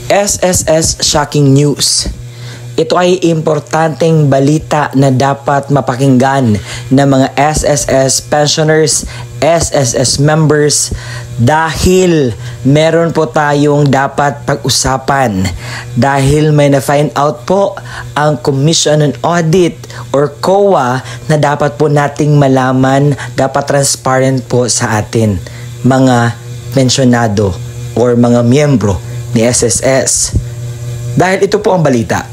SSS Shocking News. Ito ay importanteng balita na dapat mapakinggan ng mga SSS pensioners, SSS members dahil meron po tayong dapat pag-usapan dahil may na-find out po ang Commission on Audit or COA na dapat po nating malaman, dapat transparent po sa atin mga pensionado or mga miyembro ni SSS. Dahil ito po ang balita.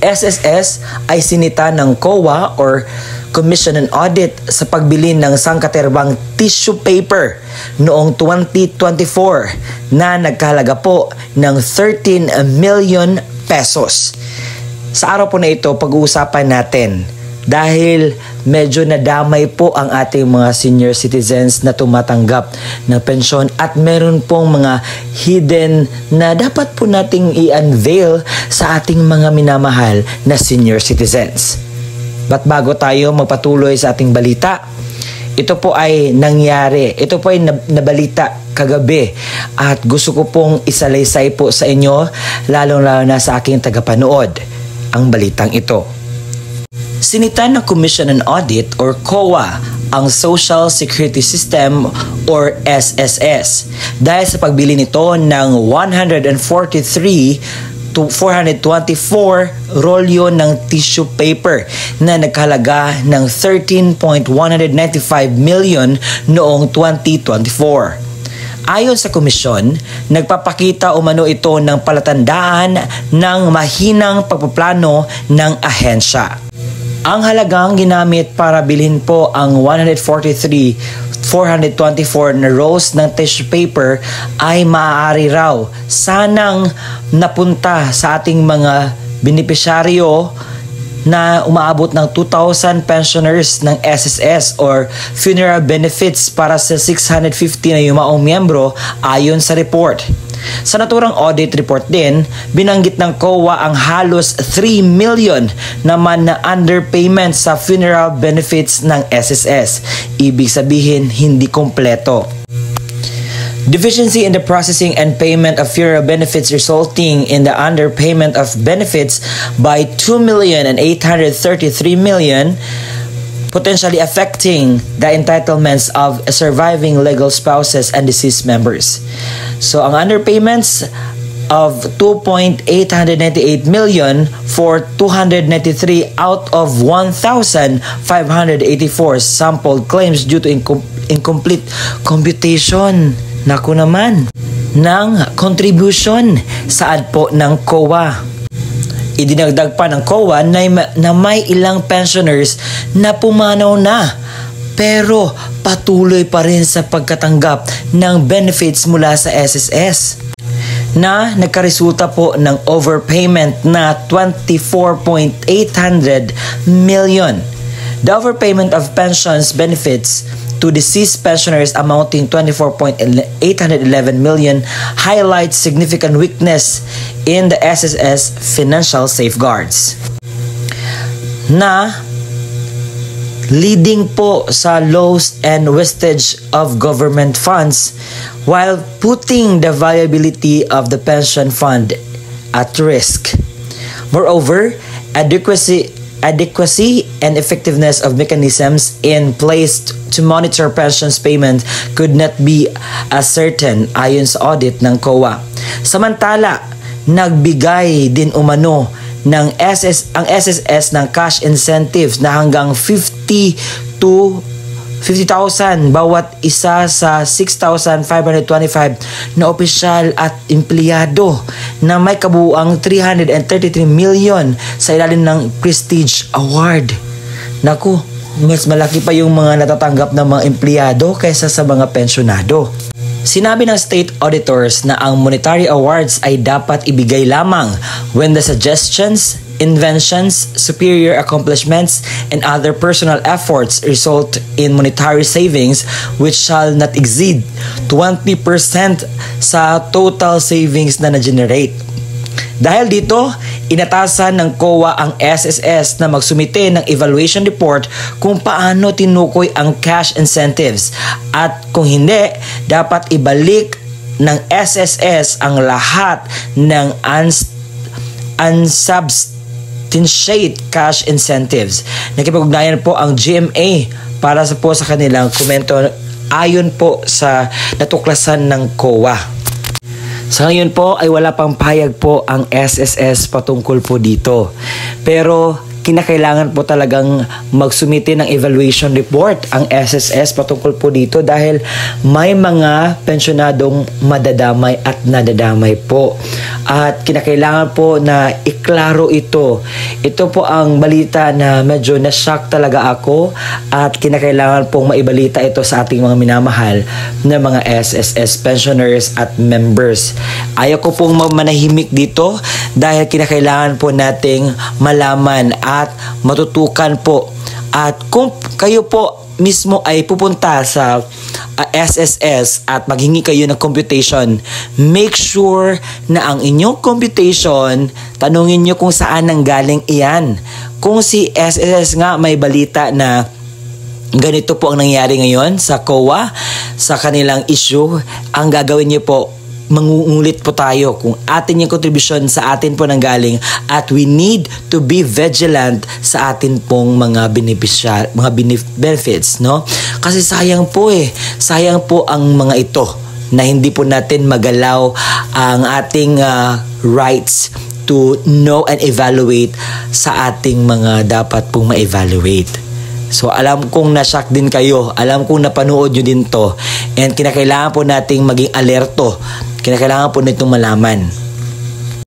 SSS ay sinita ng COA or Commission on Audit sa pagbili ng sangkaterbang tissue paper noong 2024 na nagkahalaga po ng 13 million pesos. Sa araw po na ito, pag-uusapan natin dahil medyo nadamay po ang ating mga senior citizens na tumatanggap ng pensyon at meron pong mga hidden na dapat po nating i-unveil sa ating mga minamahal na senior citizens. But bago tayo magpatuloy sa ating balita, ito po ay nangyari, ito po ay nabalita kagabi at gusto ko pong isalaysay po sa inyo lalong-lalo na sa aking tagapanood ang balitang ito. Sinita ng Commission on Audit or COA ang Social Security System or SSS dahil sa pagbili nito ng 143 to 424 rolyo ng tissue paper na nagkahalaga ng 13.195 million noong 2024. Ayon sa komisyon, nagpapakita umano ito ng palatandaan ng mahinang pagpaplano ng ahensya. Ang halagang ginamit para bilhin po ang 143,424 na rolls ng tissue paper ay maaari raw sanang napunta sa ating mga benepisyaryo na umaabot ng 2,000 pensioners ng SSS or funeral benefits para sa 650 na yumaong miyembro ayon sa report. Sa naturang audit report din, binanggit ng COA ang halos 3 million naman na underpayment sa funeral benefits ng SSS. Ibig sabihin, hindi kompleto. Deficiency in the processing and payment of funeral benefits resulting in the underpayment of benefits by 2,833,000 potentially affecting the entitlements of surviving legal spouses and deceased members. So, ang underpayments of 2.898 million for 293 out of 1,584 sampled claims due to incomplete computation. Naku naman, ng contribution saad po ng COA. Idinagdag pa ng COA na may ilang pensioners na pumanaw na pero patuloy pa rin sa pagkatanggap ng benefits mula sa SSS na nagkaresulta po ng overpayment na 24.800 million. The overpayment of pensions benefits to deceased pensioners amounting 24.811 million highlights significant weakness in the SSS financial safeguards na leading po sa loss and wastage of government funds while putting the viability of the pension fund at risk. Moreover, adequacy and effectiveness of mechanisms in place to monitor pensions payment could not be ascertained ayon sa audit ng COA. Samantala, nagbigay din umano ng ang SSS ng cash incentives na hanggang 50,000 bawat isa sa 6,525 na opisyal at empleyado na may kabuuang 333 million sa ilalim ng Prestige Award. Naku, mas malaki pa yung mga natatanggap ng mga empleyado kaysa sa mga pensyonado. Sinabi ng state auditors na ang monetary awards ay dapat ibigay lamang when the suggestions, inventions, superior accomplishments, and other personal efforts result in monetary savings which shall not exceed 20% sa total savings na na-generate. Dahil dito, inatasan ng COA ang SSS na magsumite ng evaluation report kung paano tinukoy ang cash incentives at kung hindi, dapat ibalik ng SSS ang lahat ng unsubstantiated cash incentives. Nakipag-ugnayan po ang GMA para sa kanilang komento ayon po sa natuklasan ng COA. Sa ngayon po ay wala pang pahayag po ang SSS patungkol po dito. Pero kinakailangan po talagang magsumite ng evaluation report ang SSS patungkol po dito dahil may mga pensyonadong madadamay at nadadamay po. At kinakailangan po na iklaro ito. Ito po ang balita na medyo na-shock talaga ako at kinakailangan pong maibalita ito sa ating mga minamahal na mga SSS pensioners at members. Ayaw ko pong manahimik dito dahil kinakailangan po nating malaman at matutukan po. At kung kayo po mismo ay pupunta sa SSS at maghingi kayo ng computation, make sure na ang inyong computation, tanungin nyo kung saan nanggaling iyan. Kung si SSS nga may balita na ganito po ang nangyari ngayon sa COA, sa kanilang issue, ang gagawin nyo po, mangungulit po tayo kung atin yung contribution sa atin po nanggaling at we need to be vigilant sa atin pong mga benefits, no? Kasi sayang po ang mga ito na hindi po natin magalaw ang ating rights to know and evaluate sa ating mga dapat pong ma-evaluate. So alam kong na-shock din kayo, alam kong napanood nyo din to, and kinakailangan po nating maging alerto. Kinakailangan po nitong malaman.